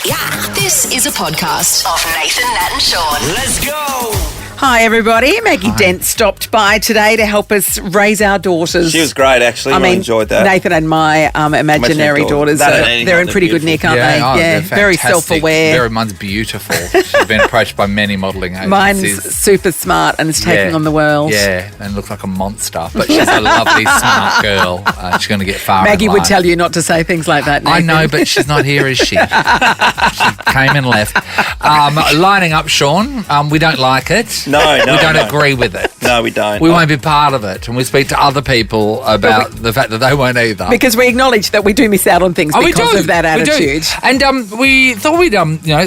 Yeah, this is a podcast of Nathan, Nat and Sean. Let's go! Hi, everybody. Maggie Dent stopped by today to help us raise our daughters. She was great, actually. I really enjoyed that. Nathan and my imaginary daughters, they're in pretty good nick, aren't they? Yeah, very self-aware. Mine's beautiful. She's been approached by many modelling agencies. Mine's super smart and is taking on the world. Yeah, and looks like a monster, but she's a lovely, smart girl. She's going to get far Maggie in would life. tell you not to say things like that, Nathan. I know, but she's not here, is she? She came and left. Lining up, Sean, we don't like it. No, we don't agree with it. No, we don't. We won't be part of it, and we speak to other people about the fact that they won't either. Because we acknowledge that we do miss out on things because of that attitude. And we thought we'd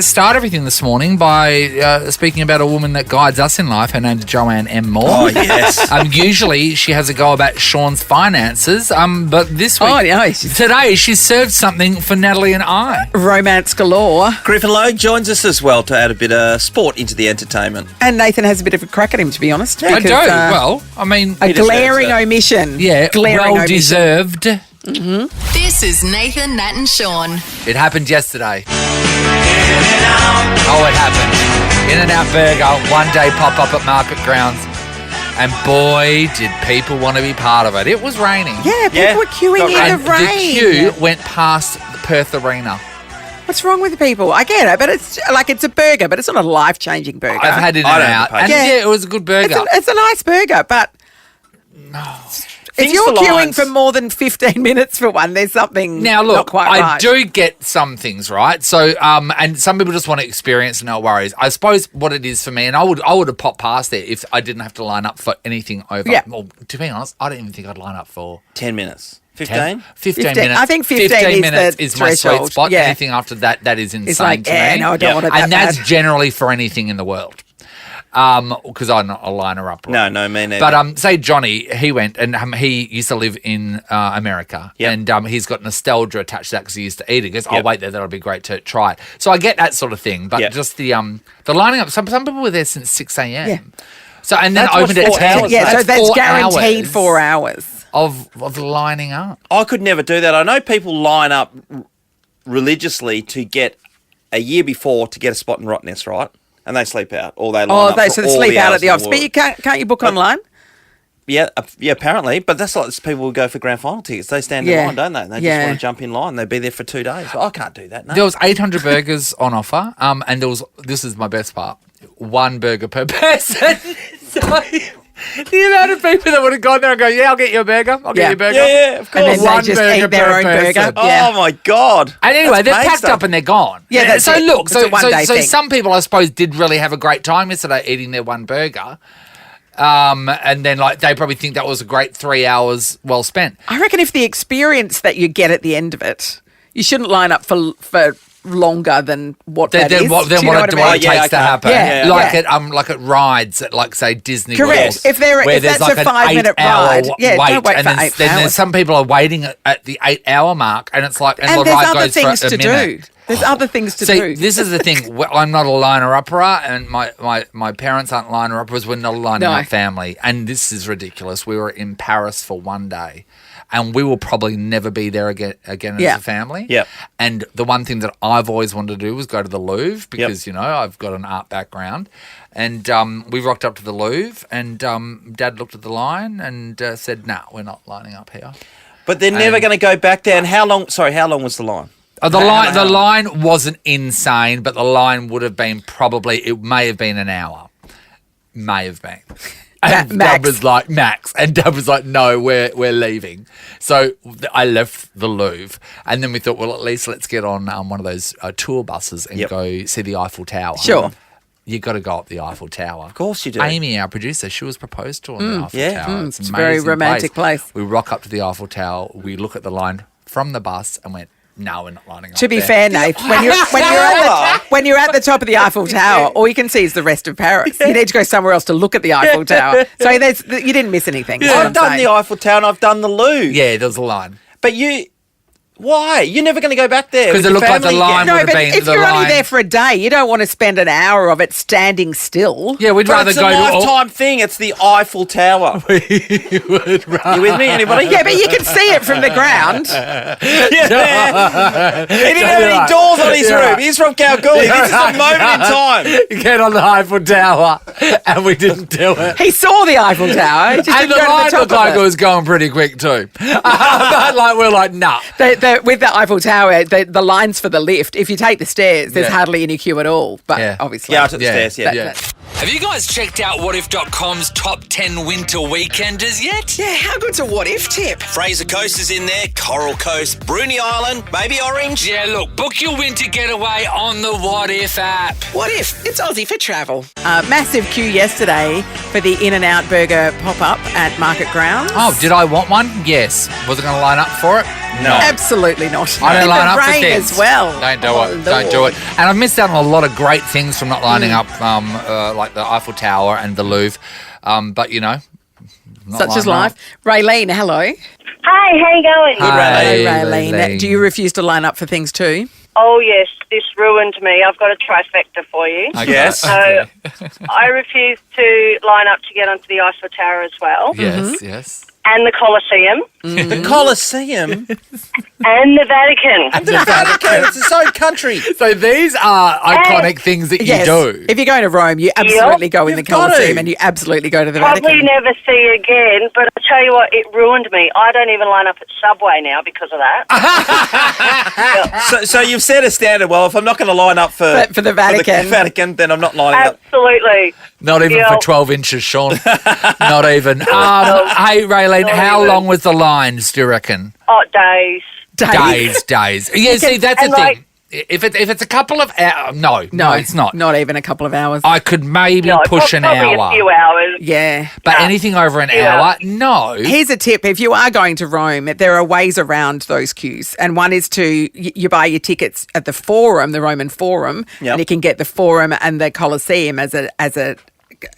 start everything this morning by speaking about a woman that guides us in life. Her name's Joanne M. Moore. Oh, yes. Usually she has a go about Sean's finances, but this week, today, she served something for Natalie and I. Romance galore. Griffin Logue joins us as well to add a bit of sport into the entertainment. And Nathan has a bit of a crack at him, to be honest. I do. A glaring omission. Yeah, glaring well-deserved. Mm-hmm. This is Nathan, Nat and Sean. It happened yesterday. Oh, it happened. In-N-Out Burger one day pop up at Market Grounds. And boy, did people want to be part of it. It was raining. Yeah, people were queuing in the rain. The queue went past the Perth Arena. What's wrong with people? I get it, but it's a burger, but it's not a life-changing burger. I've had In-N-Out, and it was a good burger. It's a nice burger, but if you're queuing for more than 15 minutes for one, there's something not quite right. I do get some things right. So, and some people just want to experience no worries. I suppose what it is for me, and I would have popped past there if I didn't have to line up for anything over. Yeah. Well, to be honest, I don't even think I'd line up for 10 minutes. 15? 15 minutes. I think 15 minutes is my threshold. sweet spot. Yeah. Anything after that is insane it's like, to me. No, I don't want it that And that's bad. generally for anything in the world. Because I'm not a liner up. No, me neither. But say Johnny, he went and he used to live in America, and he's got nostalgia attached to that because he used to eat it. He goes, "Oh, wait there, that'll be great to try it." So I get that sort of thing, but just the lining up. Some people were there since 6 a.m. Yeah. So and then opened at 10. Yeah, so that's 4 guaranteed hours 4 hours of lining up. I could never do that. I know people line up religiously to get a year before to get a spot in Rottnest, right? And they sleep out, or they line up so for they all sleep the out hours at the office. But you can't you book online? Yeah, apparently. But that's like people who go for grand final tickets. They stand in line, don't they? They just want to jump in line. They'd be there for 2 days. But I can't do that. No. There was 800 burgers on offer, and this is my best part, 1 burger per person. So the amount of people that would have gone there and go, yeah, I'll get you a burger. I'll get you a burger. Yeah, of course. And then they just eat their own burger. Oh, my God. And anyway, they're packed up and they're gone. Yeah, that's so it. look, It's a one-day so thing. some people, I suppose, did really have a great time yesterday eating their 1 burger. And then they probably think that was a great 3 hours well spent. I reckon if the experience that you get at the end of it, you shouldn't line up for longer than what that is. What it takes to happen. Yeah, like at rides at say Disney Correct. World. If that's a 5-minute ride, don't wait for 8 hours. Then some people are waiting at the 8 hour mark, and it's like, and the there's ride other goes things for a to minute. do. There's other things to See, do. this is the thing. I'm not a liner-upper, and my parents aren't liner-uppers. We're not a lining-up family, and this is ridiculous. We were in Paris for 1 day, and we will probably never be there again as a family. Yep. And the one thing that I've always wanted to do was go to the Louvre because, I've got an art background. And we rocked up to the Louvre, and Dad looked at the line and said, "No, we're not lining up here." But they're never going to go back there. And how long was the line? The line wasn't insane, but the line would have been it may have been an hour. May have been. And Dad was like, max. And Dad was like, no, we're leaving. So I left the Louvre. And then we thought, well, at least let's get on one of those tour buses and go see the Eiffel Tower. Sure. You got to go up the Eiffel Tower. Of course you do. Amy, our producer, she was proposed to on the Eiffel Tower. It's a very romantic place. We rock up to the Eiffel Tower. We look at the line from the bus and went, no, we're not lining up. To be there. fair, Nate, when you're at the top of the Eiffel Tower, all you can see is the rest of Paris. You need to go somewhere else to look at the Eiffel Tower. So you didn't miss anything. I've done the Eiffel Tower and I've done the Louvre. Yeah, there was a line. But Why? You're never going to go back there. Because with it your looked like the family line again. No, would have but been if the you're line. only there for a day, you don't want to spend an hour of it standing still. Yeah, we'd But rather it's a go to lifetime thing. It's the Eiffel Tower. You with me? Anybody? Yeah, but you can see it from the ground. Yeah. He didn't have any doors on his room. He's from Kalgoorlie. This is a moment in time. Get on the Eiffel Tower, and we didn't do it. He saw the Eiffel Tower. He just And didn't the go to line the top looked like of it was going pretty quick too. But like we're like, nah. With the Eiffel Tower, the lines for the lift, if you take the stairs, there's Yeah. hardly any queue at all. But Yeah. obviously. Yeah, I took the stairs, yeah. Have you guys checked out whatif.com's top 10 winter weekenders yet? Yeah, how good's a what if tip? Fraser Coast is in there, Coral Coast, Bruny Island, maybe Orange. Yeah, look, book your winter getaway on the What If app. What if? It's Aussie for travel. Massive queue yesterday for the In-N-Out Burger pop-up at Market Grounds. Oh, did I want one? Yes. Was I going to line up for it? No. Absolutely not. I don't In line the up for rain things. as well. Don't do Oh, it. Don't do Lord. it. And I've missed out on a lot of great things from not lining up, like the Eiffel Tower and the Louvre. But you know, not Such is lining life. up. Raylene, hello. Hi, how you going? Hi, Hello, Raylene. Raylene. Do you refuse to line up for things too? Oh, yes, this ruined me. I've got a trifecta for you. Okay. Yes. So I refuse to line up to get onto the Eiffel Tower as well, Yes, yes. and the Colosseum, The Colosseum. and the Vatican. The Vatican. It's its own country. So these are iconic things that you Yes. do. If you're going to Rome, you absolutely go in the You've got Colosseum to. and you absolutely go to the Probably Vatican. never see again, but I tell you what, it ruined me. I don't even line up at Subway now because of that. So you've set a standard. Well, if I'm not going to line up for the Vatican. then I'm not lining up. Absolutely. Not even Yeah. for 12 inches, Sean. Not even. Hey, Raylene, Not how even. long was the lines, do you reckon? Oh, days. Days. Yeah, see, that's the and thing. like- If it's a couple of hours, no, it's not. Not even a couple of hours. I could maybe No, push an probably hour. a few hours. Yeah. But anything over an Yeah. hour, no. Here's a tip. If you are going to Rome, there are ways around those queues. And one is to, you buy your tickets at the Forum, the Roman Forum, Yep. and you can get the Forum and the Colosseum as a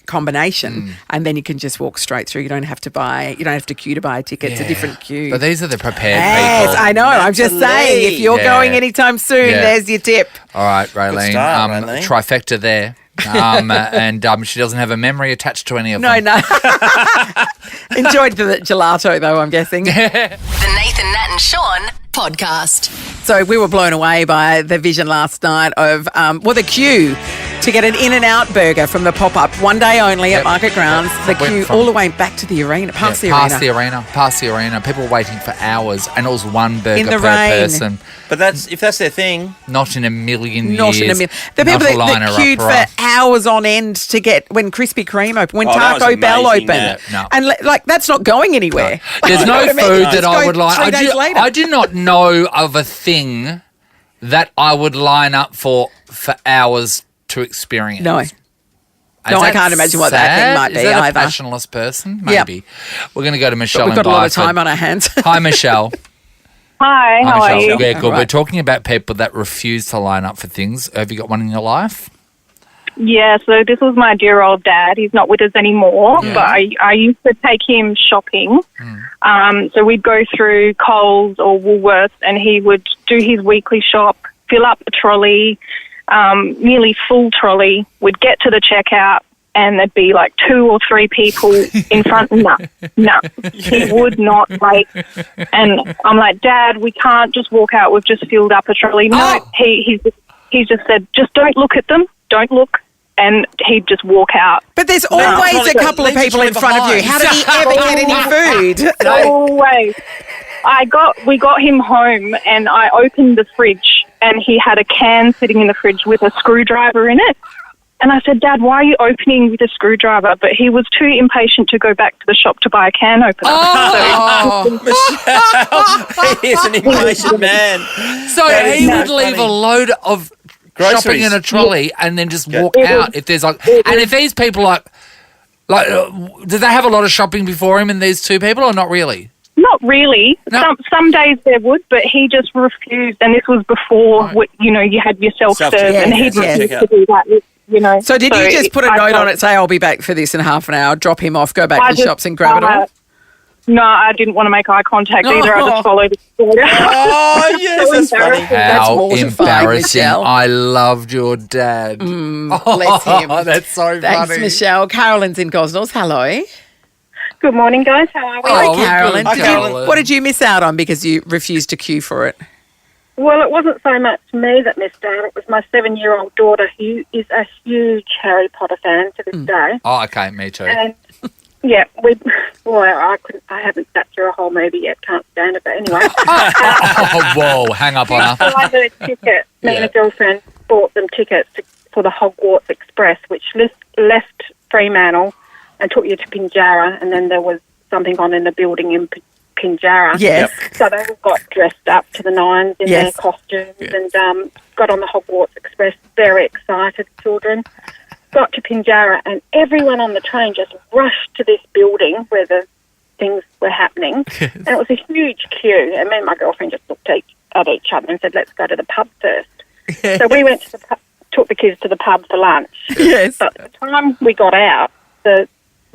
combination. Mm. And then you can just walk straight through. You don't have to queue to buy a ticket. It's a different queue. But these are the prepared Yes, people. I know. I'm just Absolutely. saying, if you're Yeah. going anytime soon, Yeah. there's your tip. All right, Raylene. start, Raylene. Trifecta there. And she doesn't have a memory attached to any of No, them. no. Enjoyed the gelato, though, I'm guessing. The Nathan, Nat and Sean podcast. So we were blown away by the vision last night of, the queue to get an In-N-Out burger from the pop-up, one day only at Yep. Market Grounds. The Went queue from- all the way back to the arena, past the arena. Past the arena. People were waiting for hours, and it was one burger In the per rain. person. But if that's their thing. Not in a million Not years. in a million. The people Not a that liner queued upper. for hours on end to get when Krispy Kreme opened, when Oh, that was Taco Bell amazing, opened. yeah. No. And that's not going anywhere. There's You know no what I mean? food Just that I go would like. 3 days later. I do not know of a thing that I would line up for hours to experience. No. Is No, I that can't imagine what that thing sad? might Is be that either. a passionless person? Yep. Maybe. We're going to go to Michelle We've and got a lot of Byford. time on our hands. Hi, Michelle. Hi, how Hi, are Michelle. you? Yeah, good. All right. We're talking about people that refuse to line up for things. Have you got one in your life? Yeah, so this was my dear old dad. He's not with us anymore, Yeah. but I used to take him shopping. So we'd go through Coles or Woolworths, and he would do his weekly shop, fill up a trolley, nearly full trolley. We'd get to the checkout, and there'd be like 2 or 3 people in front. No, he would not wait. And I'm like, Dad, we can't just walk out. We've just filled up a trolley. No, Oh. he just said, just don't look at them. Don't look. And he'd just walk out. But there's always trolley- a couple of leave the people in trolley front of you. behind. How did he ever get any food? Always. We got him home, and I opened the fridge, and he had a can sitting in the fridge with a screwdriver in it. And I said, Dad, why are you opening with a screwdriver? But he was too impatient to go back to the shop to buy a can opener. Oh, He is an impatient man. So That he is would so leave funny. a load of Groceries. shopping in a trolley and then just walk It out. is- If there's and if these people do they have a lot of shopping before him and these 2 people, or not really? Not really. No. Some days there would, but he just refused. And this was before, you had your self-serve, Self-checkout, and he yes, refused yes. to do that. so did you just put a I note felt- on it, say, I'll be back for this in half an hour, drop him off, go back I to the just- shops and grab it all? No, I didn't want to make eye contact either. I just followed his daughter. Oh, yes, that's funny. How mortifying, embarrassing. Michelle. I loved your dad. Bless him. That's so Thanks, funny. Michelle. Carolyn's in Gosnells. Hello. Good morning, guys. How are we? Hi, Oh, we're Carolyn. good, Did Carolyn. what did you miss out on because you refused to queue for it? Well, it wasn't so much me that missed out. It was my 7-year-old daughter, who is a huge Harry Potter fan to this day. Oh, okay, me too. And yeah, I haven't sat through a whole movie yet. Can't stand it. But anyway, Oh, whoa, hang up on her. I had a ticket. Me and a girlfriend bought them tickets for the Hogwarts Express, which left Fremantle and took you to Pinjarra, and then there was something on in the building in Pinjarra. Yes. So they all got dressed up to the nines in Yes. their costumes and got on the Hogwarts Express, very excited children. Got to Pinjarra and everyone on the train just rushed to this building where the things were happening. And it was a huge queue. And me and my girlfriend just looked at each other and said, let's go to the pub first. So we went to the pub, took the kids to the pub for lunch. Yes. But by the time we got out,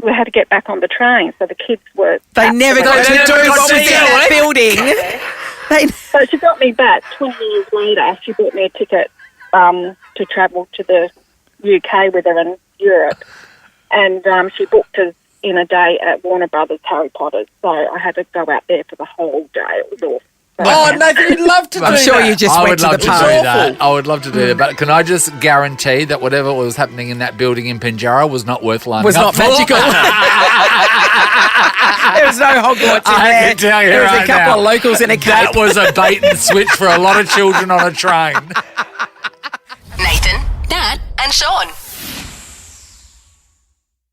we had to get back on the train. So the kids were... They never got to never do got what to was in do that it. building. So she got me back 20 years later. She bought me a ticket to travel to the UK with her in Europe. And she booked us in a day at Warner Brothers Harry Potter. So I had to go out there for the whole day. It was awesome. Oh, Nathan, you'd love to do I'm sure that. you just I went would to love the to pub. do that. I would love to do that. But can I just guarantee that whatever was happening in that building in Pinjarra was not worth lining Was up not for? magical. There was no Hogwarts in I there. can tell you There was right a couple now, of locals in a cape. That was a bait and switch for a lot of children on a train. Nathan, Nat, and Sean.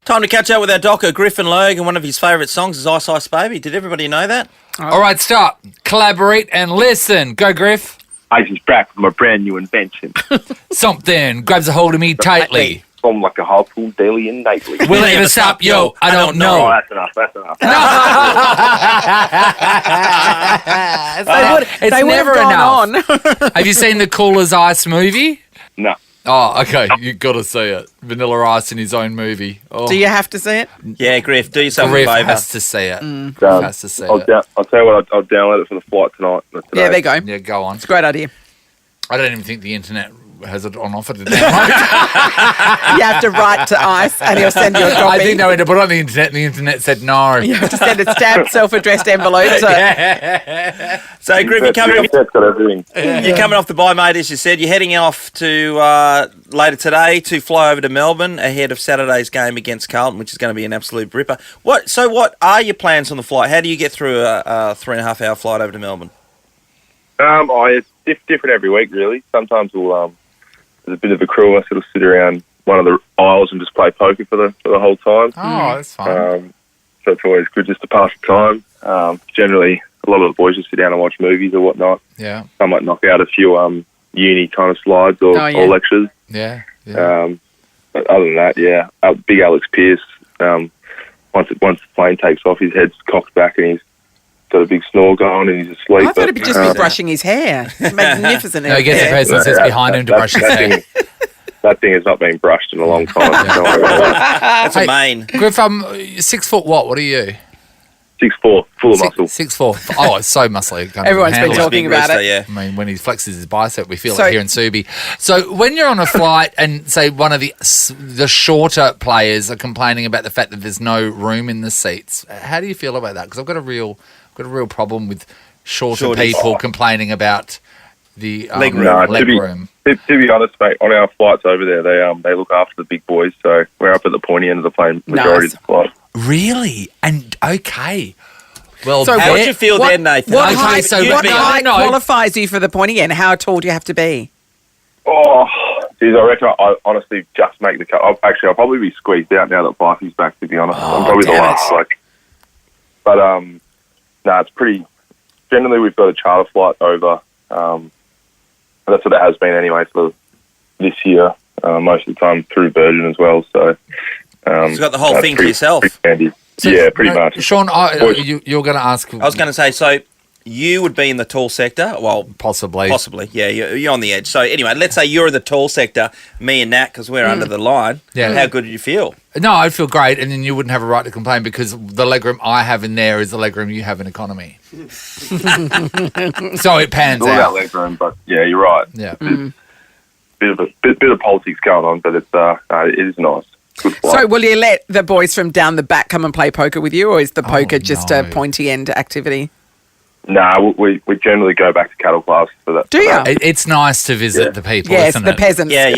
Time to catch up with our Docker Griffin Logue, and one of his favourite songs is Ice Ice Baby. Did everybody know that? All right, stop. Collaborate and listen. Go, Griff. I just back from a brand new invention. Something grabs a hold of me tightly. From like a harpoon daily and nightly. Will it ever stop? Yo, I don't Oh, know. that's enough. That's enough. It's They would never have gone enough. on. Have you seen the Cool as Ice movie? No. Oh, okay. You got to see it. Vanilla Ice in his own movie. Oh, Do you have to see it? Yeah, Griff, do yourself Griff a favour. has to see it. Griff Um, has to see I'll it. tell you what, I'll download it for the flight tonight. Today. Yeah, there you go. Yeah, go on. It's a great idea. I don't even think the internet has it on offer today. You have to write to ICE and he'll send you a copy. I think they went to put it on the internet and the internet said no. You have to send a stamped, self-addressed envelope. So So, Griff, you're That's got everything. coming off the bye, mate, as you said. You're heading off to later today to fly over to Melbourne ahead of Saturday's game against Carlton, which is going to be an absolute ripper. What are your plans on the flight? How do you get through a 3.5-hour flight over to Melbourne? It's different every week, really. Sometimes we'll there's a bit of a crew of us that'll sit around one of the aisles and just play poker for the whole time. Oh, that's fine. So it's always good just to pass the time. Generally, a lot of the boys just sit down and watch movies or whatnot. Yeah, I might knock out a few uni kind of slides or lectures. yeah. But other than that, yeah, big Alex Pearce. Once the plane takes off, his head's cocked back and he's got a big snore going and he's asleep. I thought he'd just be brushing his hair. It's magnificent. No, he gets the person that sits behind him to brush his hair. That thing has not been brushed in a long time. Don't worry about that. That's a main. Griff, 6 foot what are you? 6'4", full of muscle. 6'4". Oh, it's so muscly. Can't even Everyone's been handle it. talking about it. Yeah. I mean, when he flexes his bicep, we feel So- it here in Subi. So when you're on a flight and, say, one of the shorter players are complaining about the fact that there's no room in the seats, how do you feel about that? Because I've got a real problem with shorter Shorties. people complaining about the Leg room. No, leg to be- room. To be honest, mate, on our flights over there, they look after the big boys, so we're up at the pointy end of the plane majority Nice. of the flight. Really? And okay. Well, So How would there- you feel then, Nathan? What Okay, height, so what but- height no. qualifies you for the pointy end? How tall do you have to be? Oh, geez, I reckon I honestly just make the cut. I'll probably be squeezed out now that Fifey's back, to be honest. I'm probably the damn last. But, it's pretty... Generally, we've got a charter flight over. That's what it has been anyway for this year, most of the time through Virgin as well. So You've got the whole that's thing to pretty- yourself. pretty handy. So, yeah, pretty no, much. Sean, you're going to ask. I was going to say, so you would be in the tall sector. Well, Possibly. yeah, you're on the edge. So anyway, let's say you're in the tall sector, me and Nat, because we're under the line. Yeah. How good did you feel? No, I'd feel great, and then you wouldn't have a right to complain because the legroom I have in there is the legroom you have in economy. So it pans It's all out. about leg room, but yeah, you're right. Yeah. Bit of politics going on, but it's it is nice. Good flight. So will you let the boys from down the back come and play poker with you, or is the poker just a no. pointy end activity? Nah, we generally go back to cattle class for that. Do you? It's nice to visit the people, Yes, isn't the it? peasants. Yeah.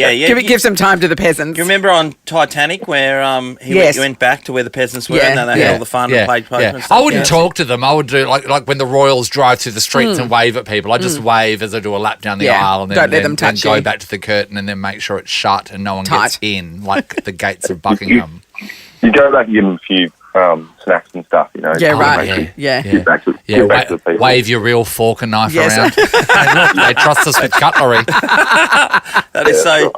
Give some time to the peasants. You remember on Titanic where Yes. you went back to where the peasants were Yeah, and then they yeah. had all the fun and played poker and stuff? I wouldn't talk to them. I would do like when the royals drive through the streets and wave at people. I just wave as I do a lap down the Yeah. aisle and then, Don't let then, them touch then go you. back to the curtain and then make sure it's shut and no one Tight. gets in, like the gates of Buckingham. You go back and give them a few snacks and stuff, you know. Yeah, to right. make sure- Yeah. Get back to, Yeah, get back to the people. wave your real fork and knife Yes. around. Hey, look, they trust us with cutlery. That is so.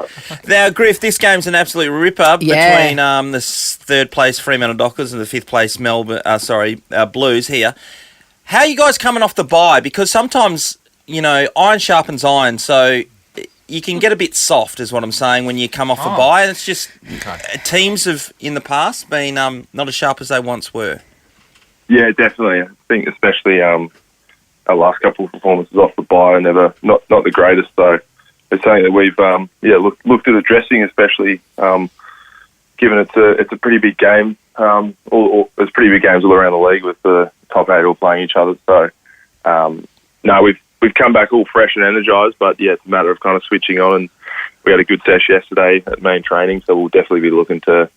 Now, Griff, this game's an absolute ripper Yeah. between the third place Fremantle Dockers and the fifth place Blues here. How are you guys coming off the bye? Because sometimes, iron sharpens iron, so you can get a bit soft, is what I'm saying, when you come off the bye. And it's just teams have, in the past, been not as sharp as they once were. Yeah, definitely. I think especially our last couple of performances off the bye are never not the greatest. So it's something that we've looked at addressing, especially given it's a pretty big game. There's pretty big games all around the league with the top 8 all playing each other. So we've come back all fresh and energised, but yeah, it's a matter of kind of switching on. And we had a good sesh yesterday at main training, so we'll definitely be looking to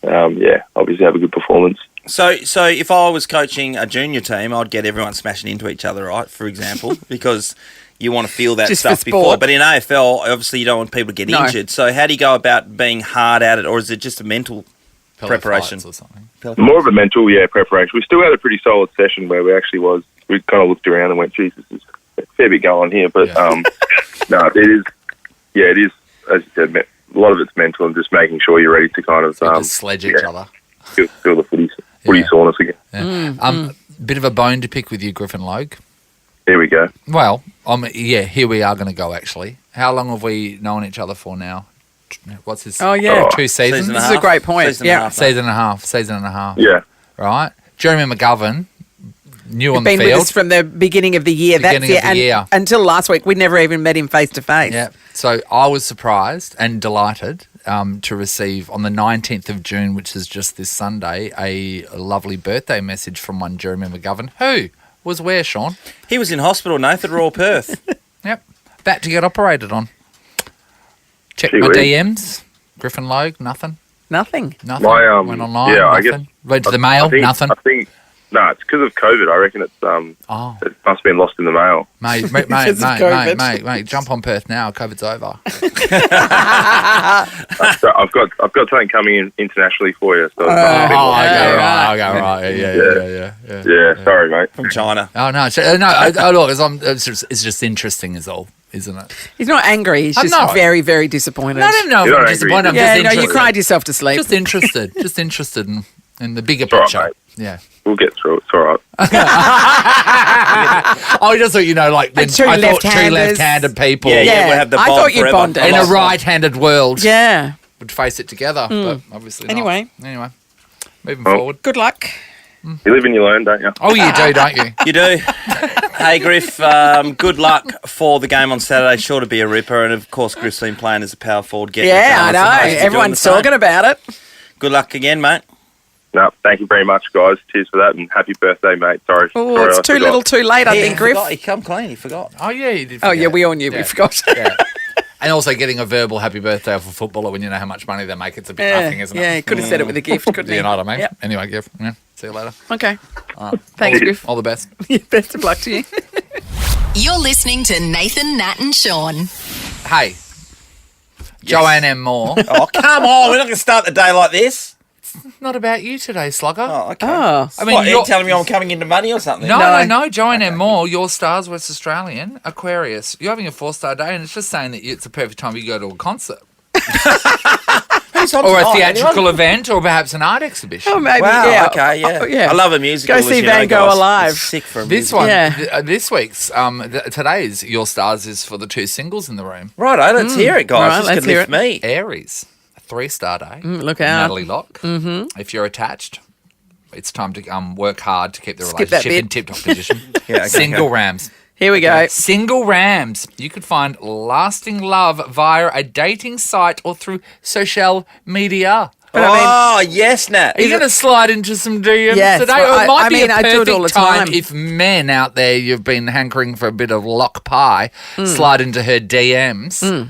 obviously have a good performance. So if I was coaching a junior team, I'd get everyone smashing into each other, right, for example, because you want to feel that Just for stuff before. sport. But in AFL, obviously you don't want people to get injured. So how do you go about being hard at it, or is it just a mental Pillow preparation? fights or something. More of a mental, preparation. We still had a pretty solid session where we kind of looked around and went, Jesus, there's a fair bit going on here. But no, it is, as you said, a lot of it's mental and just making sure you're ready to kind of Just sledge each other. feel the footy soreness again. Yeah. Bit of a bone to pick with you, Griffin Logue. Here we go. Well, here we are going to go, actually. How long have we known each other for now? What's this? Oh, yeah. 2 seasons? Season and This a is a half. great point. Season and a Yeah. half. Season and a half. Yeah. Right? Jeremy McGovern, new on the Been with field. us from the beginning of the year. Beginning That's it. of the year. Until last week, we'd never even met him face to face. Yeah. So I was surprised and delighted to receive on the 19th of June, which is just this Sunday, a lovely birthday message from one Jeremy McGovern, who was where, Sean? He was in hospital, Nathan, Royal Perth. Yep. About to get operated on. Check Gee my whiz. DMs. Griffin Logue, nothing. Nothing. Nothing. My, Went online, yeah, I nothing. guess- Went to the mail, nothing. I think it's because of COVID. I reckon it's Oh, it must have been lost in the mail. mate, Because of COVID. mate, jump on Perth now. COVID's over. So I've got something coming in internationally for you. So it's not a big Oh, one. okay, right. right. Yeah. Yeah, sorry, mate. From China. Oh, no. Look, it's just interesting is all, isn't it? He's not angry. He's just no. very, very disappointed. No, I don't know if You're I'm not disappointed. I'm angry. Yeah, just no, you interested. cried yourself to sleep. Just interested in the bigger all right, picture. mate. Yeah. We'll get through it. It's all right. I just thought, like, then two I thought two left-handers. left-handed people Yeah, we'll have the I bond thought you forever. bonded. in a right-handed world Yeah. would face it together, but obviously not. Anyway. Moving Oh. forward. Good luck. You live and you learn, don't you? Oh, you do, don't you? You do. Hey, Griff, good luck for the game on Saturday. Sure to be a ripper. And, of course, Griff's been playing as a power forward. Yeah, I know. Everyone's talking about it. Good luck again, mate. No, thank you very much, guys. Cheers for that, and happy birthday, mate. Sorry. Oh, sorry it's I too forgot. little too late, I Yeah, think, Griff. He come clean. He forgot. Oh, yeah, you did. Oh, yeah, forget. we all knew. We Yeah. forgot. Yeah. And also getting a verbal happy birthday off a footballer when you know how much money they make, it's a bit nothing, isn't it? Yeah, he could have said it with a gift, couldn't he? You know what I mean? Yep. Anyway, Griff, see you later. Okay. Thanks, Griff. All the best. Best of luck to you. You're listening to Nathan, Nat and Sean. Hey, Joanne M. Moore. Oh, come on. We're not going to start the day like this. Not about you today, Slugger. Oh, okay. Oh. I mean, What, are you you're- telling me I'm coming into money or something? No. Joanne M. Moore, your stars, West Australian, Aquarius. You're having a 4-star day, and it's just saying that it's a perfect time you go to a concert. Who Who's on Or a tonight? theatrical Anyone? event, or perhaps an art exhibition. Oh, maybe. Wow, yeah. okay, yeah. Oh, yeah. I love a musical. Go see as you know, Van Gogh guys. alive. It's sick for a This musical. one, Yeah. this week's, today's Your Stars is for the 2 singles in the room. Righto, let's hear it, guys. Right, This let's could hear lift it. me. Aries, a 3-star day. Look out. Natalie Locke. Mm-hmm. If you're attached, it's time to work hard to keep the Skip that relationship in bit. tip-top position. Yeah, okay, Single okay. Rams. Here we go. Single Rams. You could find lasting love via a dating site or through social media. But I Oh, yes, Nat. Are you going to slide into some DMs Yes, today? well, Or it might I be mean, a I perfect do it all the time time. if men out there, you've been hankering for a bit of lock pie, slide into her DMs. What do you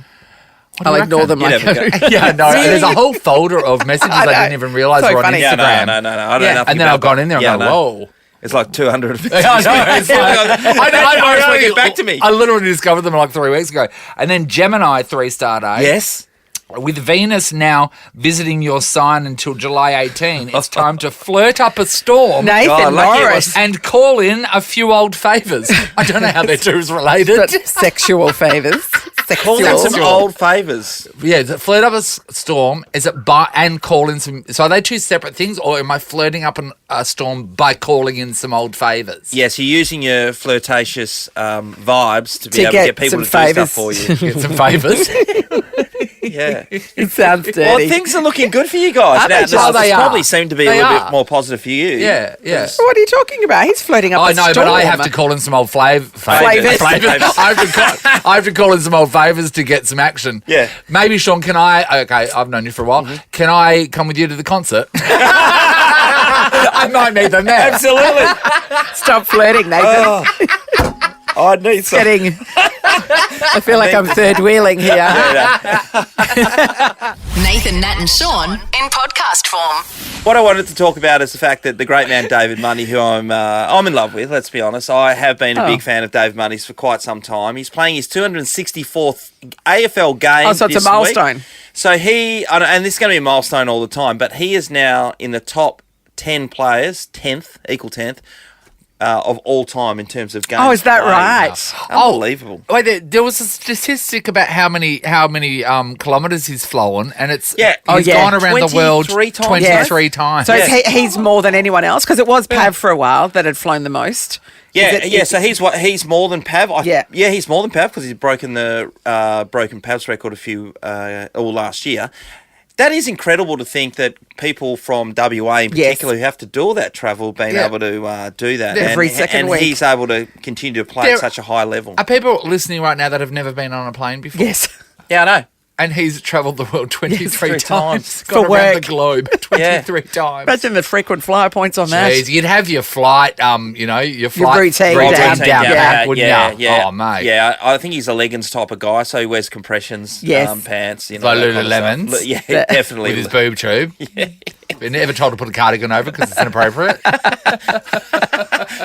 I'll ignore reckon? them like never go. Yeah, no, there's a whole folder of messages I didn't even realise So were on funny. Yeah, Instagram. no. I don't know Yeah. nothing And then about I've gone that. in there and Yeah, gone, no. whoa. It's like 200 I know. It's like, I get back to me. I literally discovered them like 3 weeks ago. And then Gemini 3-star day. Yes. With Venus now visiting your sign until July 18, it's time to flirt up a storm Nathan God, lucky it Morris. was- and call in a few old favours. I don't know how they're two is related. But sexual favours. Call in Sexual. some old favours. Yeah, is it flirt up a storm? Is it and call in some? So are they two separate things, or am I flirting up a storm by calling in some old favours? Yes, you're using your flirtatious vibes to be To able to get get people some to do favours. stuff for you. Get some favours. Yeah. It sounds dirty. Well, things are looking good for you guys. Are they Now, just- this Oh, they probably are. seem to be a They little are. bit more positive for you. Yeah, yeah. What are you talking about? He's floating up I a know, storm. but I have to call in some old Flavours. flavors. I have to call in some old favours to get some action. Yeah. Maybe, Sean, can I? Okay, I've known you for a while. Can I come with you to the concert? I might need them there. Absolutely. Stop flirting, Nathan. I need some. Getting. I feel like I'm third wheeling here. Nathan, Nat, and Sean in podcast form. What I wanted to talk about is the fact that the great man David Mundy, who I'm in love with, let's be honest. I have been a big fan of Dave Mundy's for quite some time. He's playing his 264th AFL game. Oh, so it's a this week. milestone. So and this is going to be a milestone all the time, but he is now in the top 10 players, 10th, equal 10th, of all time in terms of games. Oh, is that played. right? Unbelievable. Wait, there was a statistic about how many kilometres he's flown, and it's Yeah. he's gone around the world 23 times. 23 times. So Yeah. he's more than anyone else because it was Pav for a while that had flown the most. Yeah, so he's more than Pav. Yeah. He's more than Pav because he's broken the broken Pav's record all last year. That is incredible to think that people from WA in Yes. particular who have to do all that travel being Yeah. able to do that. Every and, second and week. he's able to continue to play There- at such a high level. Are people listening right now that have never been on a plane before? Yes. Yeah, I know. And he's travelled the world 23 Yes, 3 times. times. Gone For around work. the globe 23 times. Imagine the frequent flyer points on that. Jeez, you'd have your flight, your flight routine down, down. pat, wouldn't yeah, you? yeah. Oh, mate. Yeah, I think he's a leggings type of guy, so he wears compressions Yes. Pants. Like that kind of Lululemons? stuff. Yeah, definitely. With his boob tube. Been never told to put a cardigan over because it's inappropriate.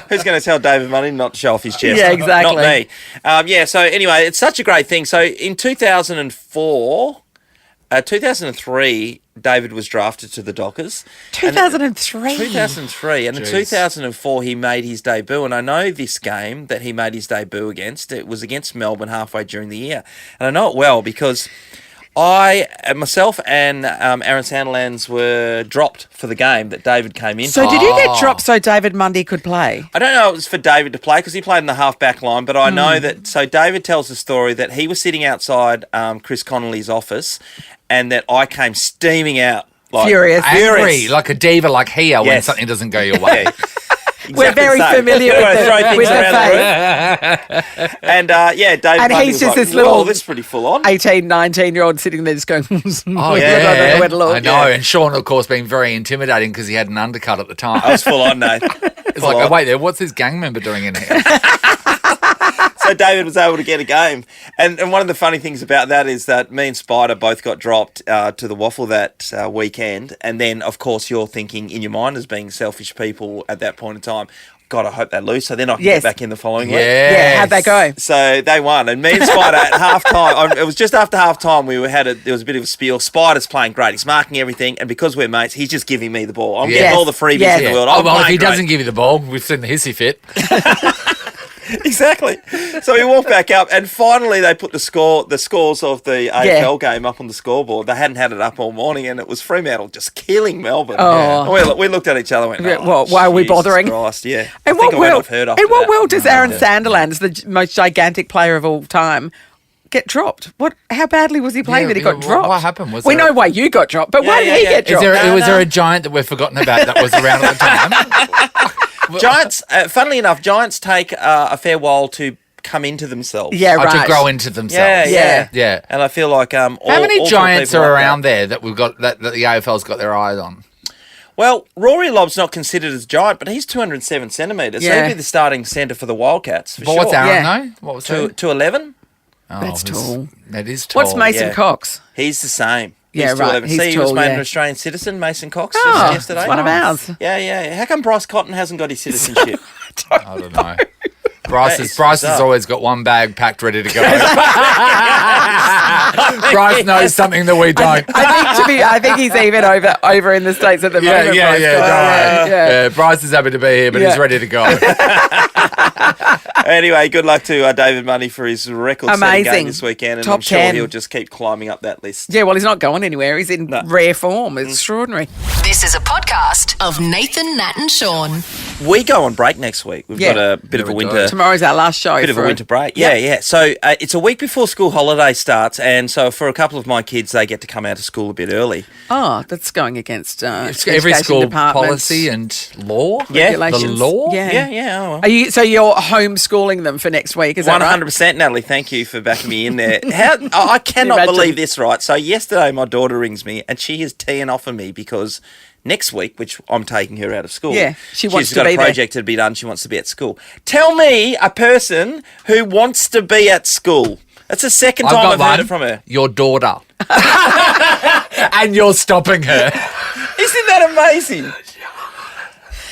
Who's going to tell David Mundy not to show off his chest? Yeah, exactly. Not me. So anyway, it's such a great thing. So in 2003, David was drafted to the Dockers. 2003. 2003. And in Jeez. 2004, he made his debut. And I know this game that he made his debut against. It was against Melbourne halfway during the year. And I know it well because myself and Aaron Sandilands were dropped for the game that David came into. So did you get dropped so David Mundy could play? I don't know if it was for David to play because he played in the half-back line, but I know that... So David tells the story that he was sitting outside Chris Connolly's office and that I came steaming out. Like, Furious. Angry, like a diva like here when Yes. something doesn't go your way. Yeah. We're Exactly very the same. familiar We're gonna with throw the things around face. room. And David And Mundy he's was just like, this little- "Whoa, this is pretty full on." 18, 19-year-old sitting there just going, Oh, I don't know yeah. where to look. I know. And Sean, of course, being very intimidating because he had an undercut at the time. I was full on, no. It's like, oh, wait there, what's this gang member doing in here? So David was able to get a game. And one of the funny things about that is that me and Spider both got dropped to the waffle that weekend. And then, of course, you're thinking in your mind as being selfish people at that point in time, God, I hope they lose so then I can Yes. get back in the following week. Yeah, how'd they go? So they won, and me and Spider at halftime. It was just after halftime. There was a bit of a spiel. Spider's playing great. He's marking everything, and because we're mates, he's just giving me the ball. I'm Yes. getting all the freebies Yes. in the world. Oh, I'm well, if he playing great. doesn't give you the ball, we've seen the hissy fit. Exactly. So we walked back up, and finally they put the scores of the AFL game up on the scoreboard. They hadn't had it up all morning, and it was Fremantle just killing Melbourne. Oh. And we looked at each other and went, why are we Jesus bothering? Christ, yeah. In I think I went off hurt after in what that. world does Aaron Sanderland, as the most gigantic player of all time, get dropped? How badly was he playing that he got dropped? What happened? We know why you got dropped, but why did he get dropped? Was there a giant that we've forgotten about that was around at the time? Giants, funnily enough, Giants take a fair while to come into themselves. Yeah, right. To grow into themselves. Yeah. And I feel like how many all Giants people are like around there that we've got that the AFL's got their eyes on? Well, Rory Lobb's not considered as giant, but he's 207 centimetres. So he'd be the starting centre for the Wildcats, for sure. What's Aaron, though? What was 211? Oh, That's tall. That is tall. What's Mason Cox? He's the same. Yeah, He's right. 211. He's See, he was tall, made yeah. an Australian citizen, Mason Cox, Oh, yesterday. it's one of ours. Yeah. How come Bryce Cotton hasn't got his citizenship? I don't know. Bryce has bizarre. always got one bag packed ready to go. Bryce knows something that we don't. I think he's even over in the States at the moment. Yeah. Bryce is happy to be here, but he's ready to go. Anyway, good luck to David Money for his record-setting game this weekend, and Top I'm sure 10. he'll just keep climbing up that list. Yeah, well, he's not going anywhere. He's in rare form. It's extraordinary. This is a podcast of Nathan, Nat and Sean. We go on break next week. We've got a bit of a winter... Tomorrow's our last show. Bit of a winter break. Yeah. So it's a week before school holiday starts, and so for a couple of my kids, they get to come out of school a bit early. Oh, that's going against every school departments. policy and law. Regulations. The law. Yeah. Oh, well. So you're homeschooling them for next week? Is that right? 100%, Natalie. Thank you for backing me in there. I cannot Imagine. believe this. Right. So yesterday, my daughter rings me, and she is teeing off on me because next week, which I'm taking her out of school. Yeah, she wants she's to got be a there. project to be done. She wants to be at school. Tell me a person who wants to be at school. That's the second time I've heard it from her. Your daughter. And you're stopping her. Isn't that amazing?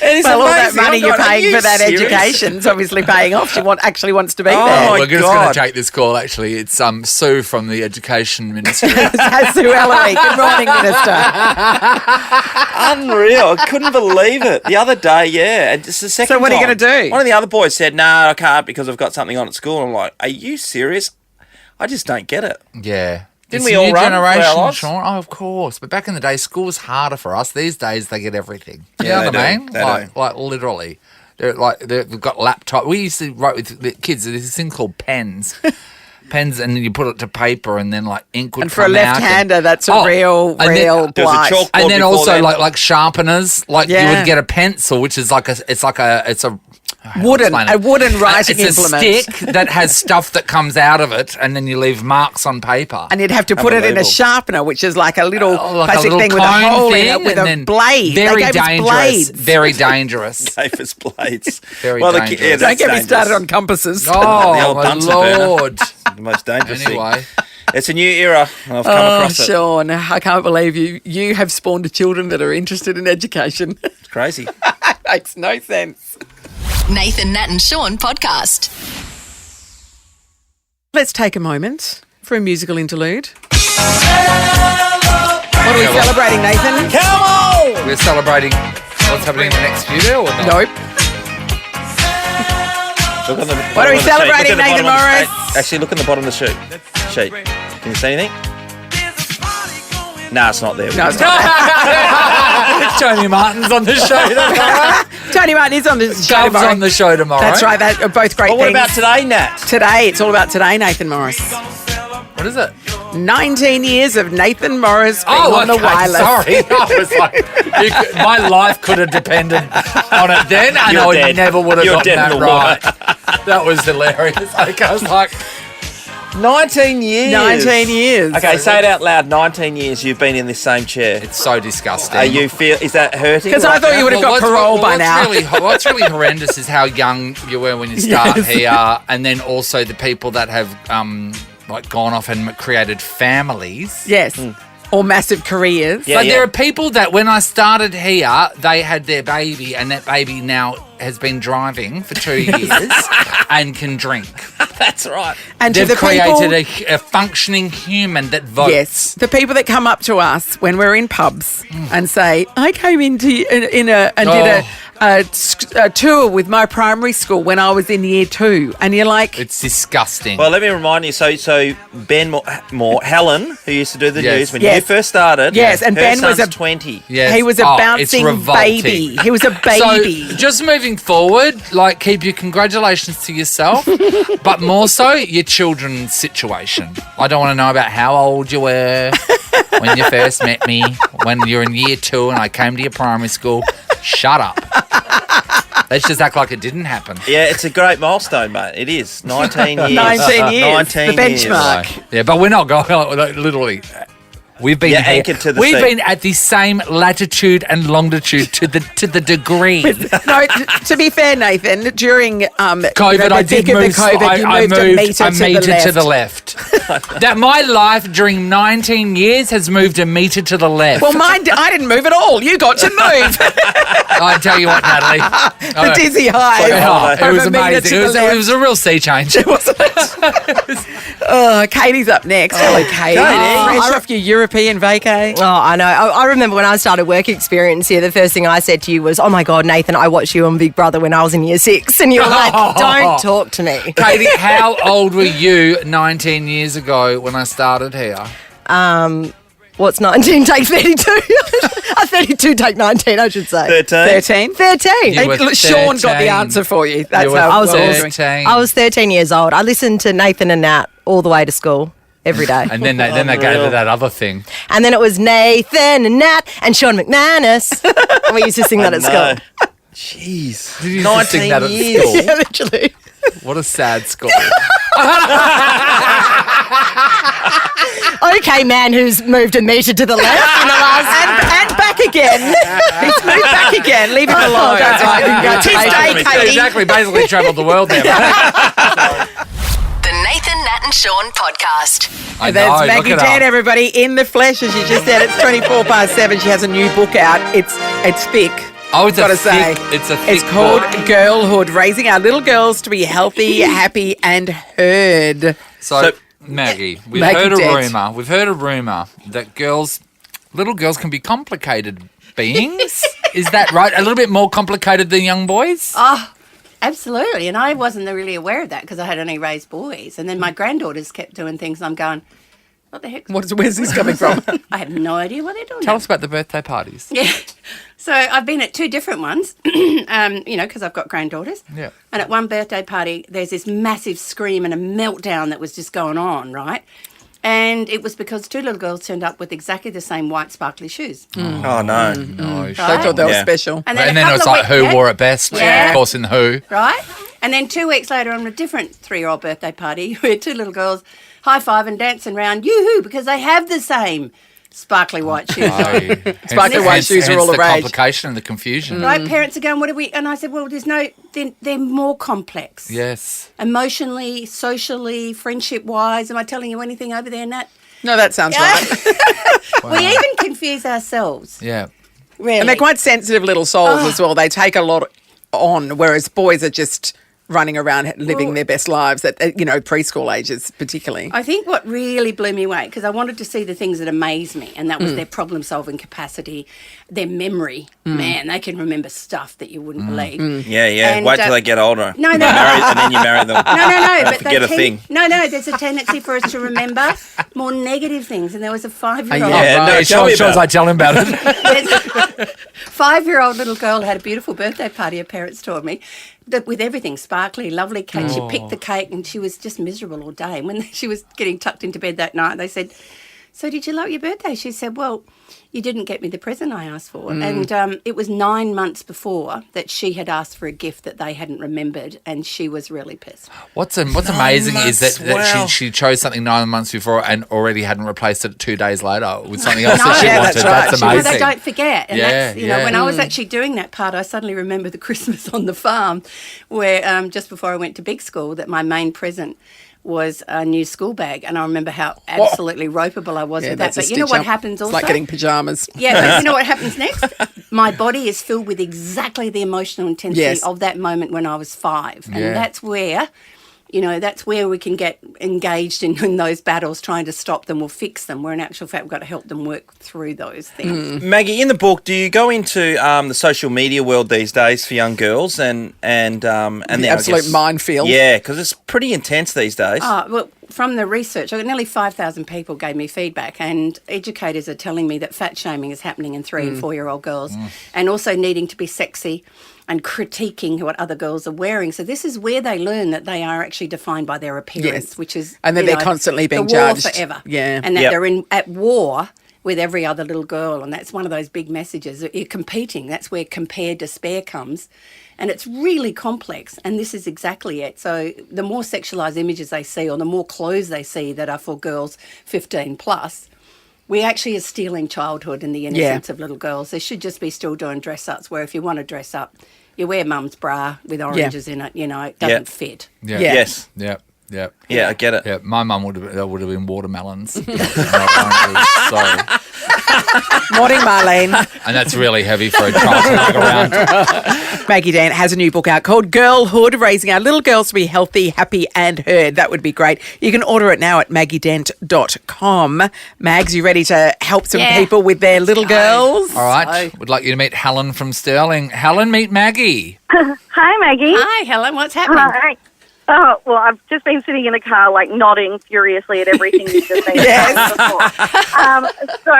It is Well, all that amazing. money you're Are paying you for that serious? education's obviously paying off. She actually wants to be there. my We're just God. going to take this call, actually. It's Sue from the Education Ministry. That's Sue Ellery. Good morning, Minister. Unreal. I couldn't believe it. The other day, and it's the second So what are you time. gonna do? One of the other boys said, no, I can't because I've got something on at school. I'm like, are you serious? I just don't get it. Yeah. Didn't It's we a all new run for our generation, lives? Sean? Oh, of course. But back in the day, school was harder for us. These days, they get everything. You Yeah, know what they I do. mean? They Like literally. They've got laptop. We used to write with the kids. There's this thing called pens. Pens, and then you put it to paper, and then like ink would And for a come out. left-hander, that's a real There's a blight. chalkboard And then before also then. like sharpeners. Like you Yeah. would get a pencil, which is like it's a wooden writing it's implement. a stick that has stuff that comes out of it, and then you leave marks on paper. And you'd have to put it in a Unbelievable. sharpener, which is like a little Like plastic a little thing with a cone hole in thing, it with and a then blade. Very They gave us dangerous. blades. Very dangerous. Gave us blades. Very dangerous. dangerous. Don't get me started on compasses. The Oh old my Bunsen burner. lord! The most dangerous thing. Anyway, It's a new era, and I've come Oh, across it. Sean, I can't believe you have spawned children that are interested in education. It's crazy. Makes no sense. Nathan, Nat and Sean podcast. Let's take a moment for a musical interlude. What are we celebrating, Nathan? Come on! we're celebrating what's happening in the next few days, or not? Nope. Look on the What bottom are we of the sheet. celebrating, Look at the Nathan bottom of the Morris? sheet. Actually, look in the bottom of the sheet. Can you see anything? No, it's not there. No, it's not. Tony Martin's on the show tomorrow. Tony Martin is on the show Gov's tomorrow. on the show tomorrow. That's right. That are both great But what things. about today, Nat? Today, it's all about today, Nathan Morris. What is it? 19 years of Nathan Morris being on the wireless. Sorry. I was like, my life could have depended on it then, and You're I dead. never would have You're gotten dead in that the right. That was hilarious. Like, I was like, 19 years. 19 years. Okay, say it out loud. 19 years you've been in this same chair. it's so disgusting. Is that hurting? Because I thought you would have got what's- parole by now. What's really horrendous is how young you were when you start here, and then also the people that have like gone off and created families. Yes. Or massive careers. Yeah, But there are people that when I started here, they had their baby, and that baby now has been driving for 2 years and can drink. That's right. And to They've the created people, a functioning human that votes. yes, the people that come up to us when we're in pubs and say, "I came into did a tour with my primary school when I was in year 2, and you're like, It's disgusting. Well, let me remind you. So Ben Moore, Helen, who used to do the Yes. news when Yes. you first started. Yes, and her Ben was son's a- 20. Yes. he was a Oh, it's bouncing revolting. baby. He was a baby. So, just moving forward, like, keep your congratulations to yourself, but more so your children's situation. I don't want to know about how old you were when you first met me, when you're in year 2 and I came to your primary school. Shut up. Let's just act like it didn't happen. Yeah, it's a great milestone, mate. It is 19 years. 19 years, 19 the years. benchmark. Yeah, but we're not going, like, literally. We've been Yeah, here- anchored to the We've seat. been at the same latitude and longitude to the degree. No, to be fair, Nathan, during COVID, the I did thick of the move. COVID, you I moved a metre to the left. That my life during 19 years has moved a metre to the left. Well, mine, I didn't move at all. You got to move. I tell you what, Natalie, The dizzy high. it was Over a metre amazing. to It was, the it left. was a real sea change. Wasn't it? Katie's up next. Hello, Katie. Fresh off your European vacay. Oh, I know. I remember when I started work experience here, the first thing I said to you was, oh my God, Nathan, I watched you on Big Brother when I was in year 6. And you were like, don't talk to me. Katie, how old were you 19 years ago when I started here? What's 19 take 32? 32 take 19, I should say. 13. 13. You were Hey, Sean got the 13. answer for you. That's You were how I was well we're 13. doing. I was 13 years old. I listened to Nathan and Nat all the way to school every day. And then they gave her that other thing. And then it was Nathan and Nat and Sean McManus. And we used to sing that at No. school. Jeez. Did you used to sing that at years. school? Yeah, literally. What a sad school. Okay, man who's moved a metre to the left in the last... And back again. He's moved back again. Leave him alone. That's right. Tis day, Katie. Exactly, basically travelled the world there, mate. The Nathan, Nat and Sean podcast. I That's know, look Maggie it Dent, up. everybody, in the flesh, as she just said. It's 7:24. She has a new book out. It's thick. Oh, it's Gotta a say. thick, it's a thick It's called book. Girlhood, raising our little girls to be healthy, happy, and heard. So, Maggie, we've Maggie heard a Dent. rumour. We've heard a rumour that little girls can be complicated beings. Is that right? A little bit more complicated than young boys? Absolutely, and I wasn't really aware of that because I had only raised boys, and then my granddaughters kept doing things. And I'm going, what the heck? Where's this coming from? I have no idea what they're doing. Tell us about the birthday parties. Yeah, so I've been at 2 different ones, because I've got granddaughters. Yeah. And at one birthday party, there's this massive scream and a meltdown that was just going on, right? And it was because 2 little girls turned up with exactly the same white sparkly shoes. Oh, no. No, I thought that was Yeah. special. then And a then it was couple of like, who weeks- wore it best? Yeah. Of course, in the Who. Right? And then 2 weeks later, on a different 3-year-old birthday party, we had 2 little girls high-fiving, dancing around, yoo-hoo, because they have the same sparkly white shoes on. Sparkly white shoes are all the the rage. complication and the confusion. Right? Parents are going, what are we? And I said, well, they're more complex. Yes. Emotionally, socially, friendship-wise. Am I telling you anything over there, Nat? No, that sounds right. We even confuse ourselves, Yeah. really. And they're quite sensitive little souls as well. They take a lot on, whereas boys are just running around living their best lives at preschool ages particularly. I think what really blew me away, because I wanted to see the things that amaze me, and that was their problem-solving capacity, their memory. Man, they can remember stuff that you wouldn't believe. Yeah, yeah. And, Wait till they get older. No. And then you marry them. No. Don't But forget a thing. No. There's a tendency for us to remember more negative things. And there was a 5-year-old. Yeah, no, Right, tell me Sean's about like, tell him about it. There's a 5-year-old little girl had a beautiful birthday party. Her parents told me that with everything sparkly, lovely cake. She picked the cake and she was just miserable all day. And when she was getting tucked into bed that night, they said, "So did you like your birthday?" She said, "Well, you didn't get me the present I asked for." And it was 9 months before that she had asked for a gift that they hadn't remembered, and she was really pissed. What's amazing is months, that wow. she chose something 9 months before and already hadn't replaced it 2 days later with something else No, that she yeah, wanted. that's right. That's She Well, amazing. they don't forget. And Yeah, that's, yeah. when I was actually doing that part, I suddenly remember the Christmas on the farm where just before I went to big school, that my main present was a new school bag. And I remember how absolutely ropeable I was with that. that's a But you know stitch what up. happens also? It's like getting pajamas. Yeah, but you know what happens next? My body is filled with exactly the emotional intensity Yes. of that moment when I was 5. And Yeah. that's where you know, that's where we can get engaged in those battles, trying to stop them or fix them, where in actual fact we've got to help them work through those things. Maggie, in the book, do you go into the social media world these days for young girls and The absolute minefield. Yeah, because it's pretty intense these days. Well, from the research, nearly 5,000 people gave me feedback, and educators are telling me that fat shaming is happening in 3 and 4-year-old girls, and also needing to be sexy and critiquing what other girls are wearing. So this is where they learn that they are actually defined by their appearance, which is... And that they're constantly being the war judged. forever. Yeah. And that they're at war with every other little girl, and that's one of those big messages. That you're competing. That's where compared despair comes. And it's really complex, and this is exactly it. So the more sexualised images they see, or the more clothes they see that are for girls 15 plus, we actually are stealing childhood and the innocence of little girls. They should just be still doing dress-ups, where if you want to dress up, you wear mum's bra with oranges in it, you know, it doesn't fit. Yeah. Yes. Yep. Yep. Yeah, I get it. Yeah, my mum would have been watermelons. And I Morning, Marlene. and that's really heavy for a child to lug around. Maggie Dent has a new book out called Girlhood, Raising Our Little Girls to be Healthy, Happy and Heard. That would be great. You can order it now at maggiedent.com. Mags, you ready to help some people with their little girls? All right. Would like you to meet Helen from Stirling. Helen, meet Maggie. Hi, Maggie. Hi, Helen. What's happening? Hi. Oh, well, I've just been sitting in the car, like, nodding furiously at everything you've just been saying before. So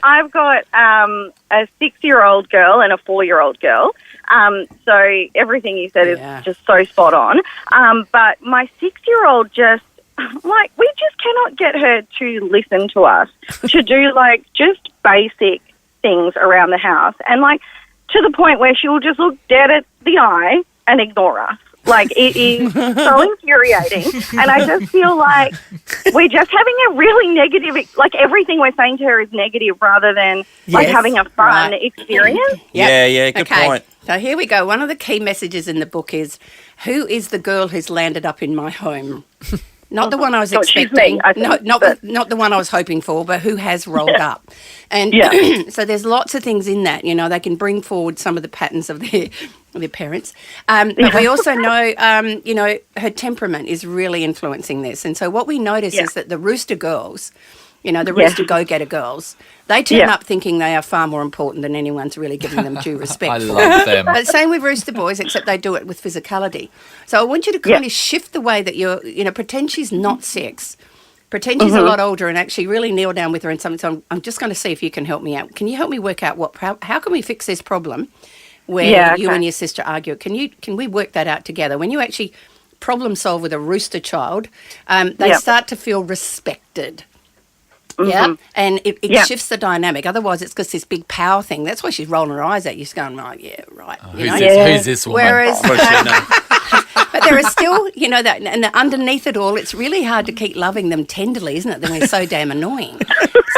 I've got a 6-year-old girl and a 4-year-old girl. So everything you said is just so spot on. But my 6-year-old just, like, we just cannot get her to listen to us, to do, like, just basic things around the house. And, like, to the point where she will just look dead at the eye and ignore us. Like, it is so infuriating. And I just feel like we're just having a really negative, like, everything we're saying to her is negative rather than, like, having a fun experience. Yeah, good point. So here we go. One of the key messages in the book is, who is the girl who's landed up in my home? Not the one I was expecting. Not the one I was hoping for, but who has rolled up. And so there's lots of things in that. You know, they can bring forward some of the patterns of their parents. But we also know, you know, her temperament is really influencing this. And so what we notice is that the rooster girls, you know, the rooster go-getter girls, they turn up thinking they are far more important than anyone's really giving them due respect. I love them. But same with rooster boys, except they do it with physicality. So I want you to kind of shift the way that pretend she's not 6. Pretend she's a lot older and actually really kneel down with her and something. So I'm just going to see if you can help me out. Can you help me work out how can we fix this problem where you and your sister argue? Can we work that out together? When you actually problem solve with a rooster child, they start to feel respected. Yeah, and it shifts the dynamic. Otherwise, it's just this big power thing. That's why she's rolling her eyes at you. She's going, right, right. Who's this woman? Whereas, but there is still, you know, that, and underneath it all, it's really hard to keep loving them tenderly, isn't it? Then we're so damn annoying.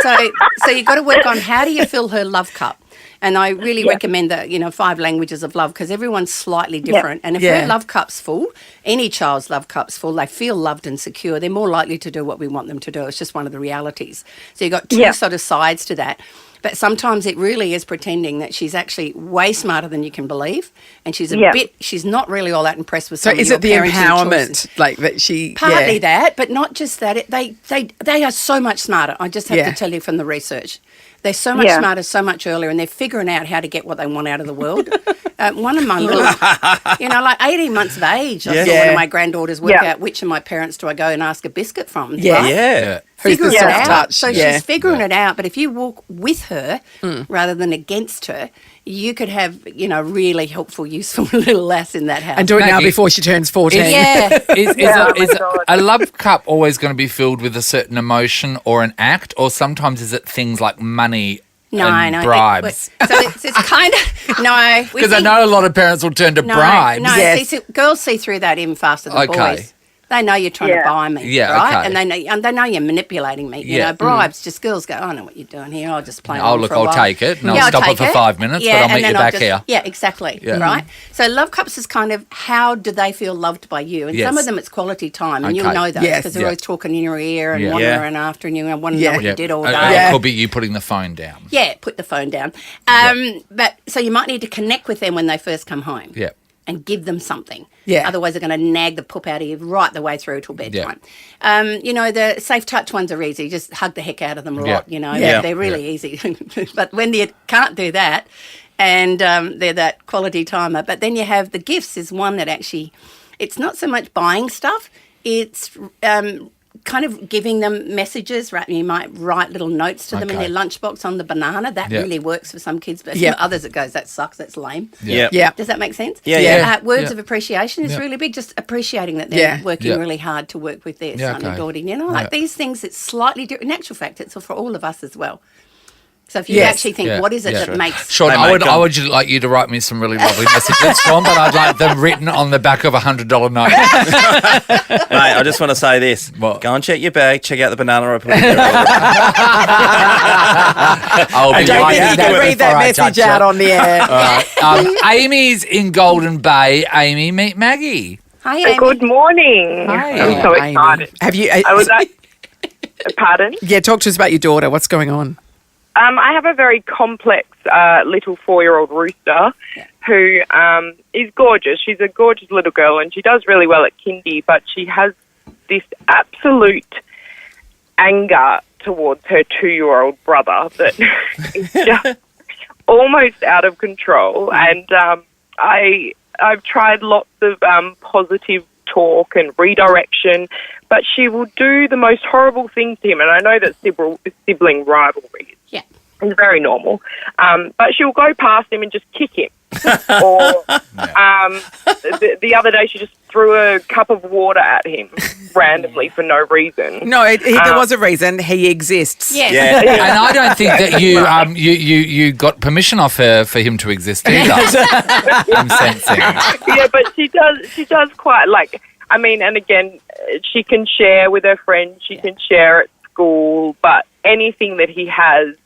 So you've got to work on how do you fill her love cup. And I really recommend the, 5 languages of love, because everyone's slightly different. And if her love cup's full, any child's love cup's full, they feel loved and secure, they're more likely to do what we want them to do. It's just one of the realities. So you've got 2 sort of sides to that. But sometimes it really is pretending that she's actually way smarter than you can believe, and she's she's not really all that impressed with some of your So is it the empowerment, choices. like that she... Partly that, but not just that. They are so much smarter. I just have to tell you from the research. They're so much smarter, so much earlier, and they're figuring out how to get what they want out of the world. One of my little, like 18 months of age, I saw one of my granddaughters work out which of my parents do I go and ask a biscuit from. Right? Figuring it out. So she's figuring it out, but if you walk with her rather than against her, you could have, really helpful, useful little lass in that house. And do it now before she turns 14. Is a love cup always going to be filled with a certain emotion or an act, or sometimes is it things like money and bribes? So it's kind of, no. Because I know a lot of parents will turn to bribes. No, see, girls see through that even faster than boys. They know you're trying to buy me, right? Okay. And they know you're manipulating me. You know, bribes, just girls go, I know what you're doing here. I'll just play I'll take it and I'll stop it for 5 minutes, but I'll meet you back here. Yeah, exactly, right? So love cups is kind of how do they feel loved by you? And some of them it's quality time, and you'll know that because they're always talking in your ear and wandering after and you want to know what you did all day. It could be you putting the phone down. Yeah, put the phone down. But so you might need to connect with them when they first come home. Yeah. and give them something. Yeah. Otherwise, they're going to nag the poop out of you right the way through till bedtime. The safe touch ones are easy. Just hug the heck out of them a lot, They're really easy. But when you can't do that, and they're that quality timer. But then you have the gifts is one that actually, it's not so much buying stuff, it's kind of giving them messages, right? You might write little notes to them in their lunchbox on the banana. That really works for some kids, but for others it goes, that sucks, that's lame. Yeah. Does that make sense? Words of appreciation is really big, just appreciating that they're working really hard to work with their son or daughter. Like these things, it's slightly different. In actual fact, it's for all of us as well. So if you actually think, what is it that makes... Sean, I would like you to write me some really lovely messages, Sean, but I'd like them written on the back of $100 note. Mate, I just want to say this. What? Go and check your bag, check out the banana I put in there. I don't think you can read that message out on the air. Amy's in Golden Bay. Amy, meet Maggie. Hi, Amy. Good morning. Hi. I'm so excited. Have you... I was at... Pardon? Yeah, talk to us about your daughter. What's going on? I have a very complex little 4-year-old rooster who is gorgeous. She's a gorgeous little girl and she does really well at kindy, but she has this absolute anger towards her 2-year-old brother that is just almost out of control. And I've tried lots of positive talk and redirection, but she will do the most horrible things to him. And I know that sibling rivalry is very normal, but she'll go past him and just kick him. Or the other day she just threw a cup of water at him randomly for no reason. No, there was a reason. He exists. Yes. Yeah. And I don't think that you got permission off her for him to exist either. I'm sensing. Yeah, but she does quite and again, she can share with her friends, she can share at school, but anything that he has,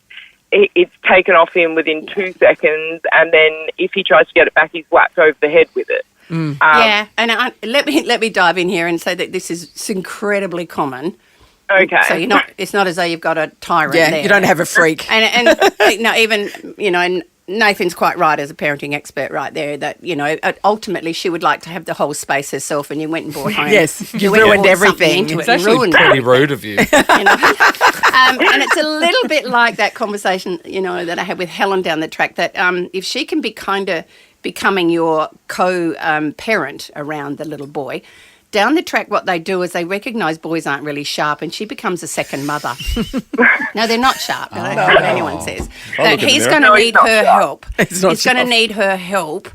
it's taken off him within 2 seconds, and then if he tries to get it back, he's whacked over the head with it. And let me dive in here and say that this is incredibly common. Okay. So it's not as though you've got a tyrant there. You don't have a freak. And and Nathan's quite right as a parenting expert right there that, ultimately she would like to have the whole space herself and you went and bought home. Yes, you ruined everything. It's actually pretty rude of you. And it's a little bit like that conversation, that I had with Helen down the track that if she can be kind of becoming your co-parent around the little boy, down the track what they do is they recognise boys aren't really sharp and she becomes a second mother. No, they're not sharp. I don't care what anyone says. That he's going to need her help. He's going to need her help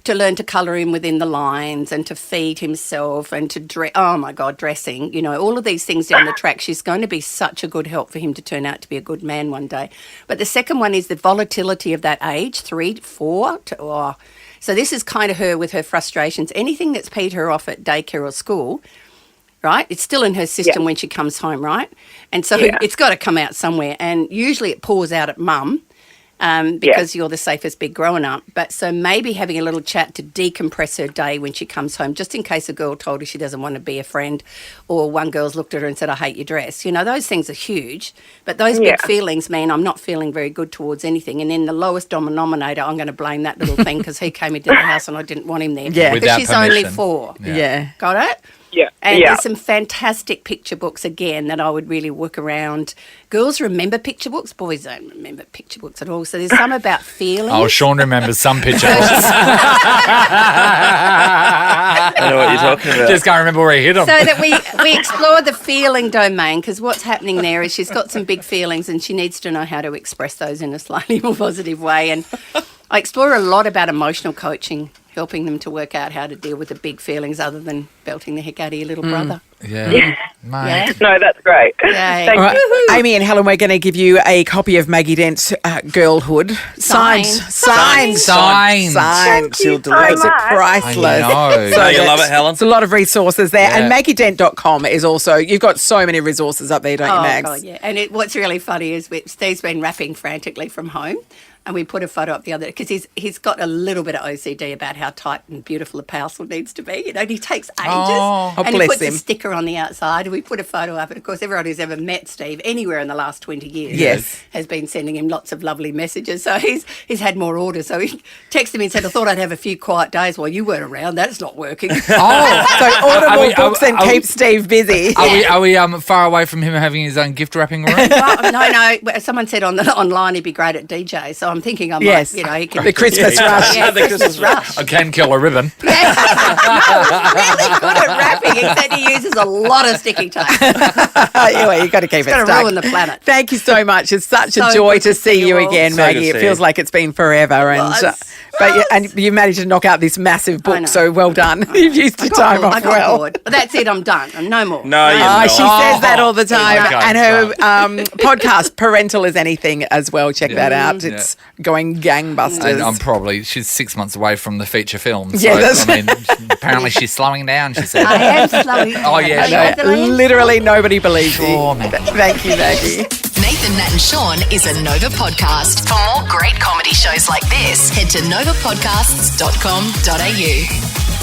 to learn to colour in within the lines and to feed himself and to dressing, all of these things down the track. She's going to be such a good help for him to turn out to be a good man one day. But the second one is the volatility of that age, 3, 4 to... So this is kind of her with her frustrations. Anything that's peed her off at daycare or school, right, it's still in her system when she comes home, right? And so it's got to come out somewhere. And usually it pours out at mum because you're the safest big growing up. But so maybe having a little chat to decompress her day when she comes home, just in case a girl told her she doesn't want to be a friend or one girl's looked at her and said, I hate your dress. Those things are huge. But those big feelings mean I'm not feeling very good towards anything. And then the lowest denominator, I'm going to blame that little thing because he came into the house and I didn't want him there. Yeah. But she's only 4. Yeah. Got it? Yeah. And there's some fantastic picture books, again, that I would really work around. Girls remember picture books. Boys don't remember picture books at all. So there's some about feelings. Oh, Sean remembers some picture books. I know what you're talking about. Just can't remember where he hit them. So that we explore the feeling domain, because what's happening there is she's got some big feelings and she needs to know how to express those in a slightly more positive way. And I explore a lot about emotional coaching, helping them to work out how to deal with the big feelings other than belting the heck out of your little brother. Yeah. No, that's great. Yay. All right. Amy and Helen, we're going to give you a copy of Maggie Dent's Girlhood. Signed. Signed. Thank you so It's much. priceless. I know you love it, Helen. It's a lot of resources there. Yeah. And MaggieDent.com is also, you've got so many resources up there, don't you, Mags? God, yeah. And what's really funny is Steve's been rapping frantically from home. And we put a photo up the other, because he's got a little bit of OCD about how tight and beautiful a parcel needs to be. He takes ages. Oh, and bless he puts him. a sticker sticker on the outside. We put a photo up, and of course, everyone who's ever met Steve anywhere in the last 20 years has been sending him lots of lovely messages. So he's had more orders. So he texted me and said, I thought I'd have a few quiet days while you weren't around. That's not working. So order more books and keep Steve busy. Are we far away from him having his own gift wrapping room? Well, no. Someone said online he'd be great at DJ, so I'm thinking I might, he can... The Christmas rush. Yeah, the Christmas rush. I can kill a ribbon. Yeah. No, he's really good at wrapping, except he uses a lot of sticky tape. You've got to keep it stuck. It's going to ruin the planet. Thank you so much. It's such a joy to see you again, So Maggie. good to It see feels you. like it's been forever. And you managed to knock out this massive book, so well done. You've used your time off well. Bored. That's it, I'm done. No more. No, you're not. She says that all the time. Okay, and her podcast, Parental as Anything, as well. Check that out. It's going gangbusters. And she's 6 months away from the feature film. So, Yeah, that's- apparently she's slowing down, she said. I am slowing down. Oh, yeah. I know, literally nobody believes you. Maggie. Thank you, Maggie. Nathan, Nat and Sean is a Nova podcast. For more great comedy shows like this, head to novapodcasts.com.au.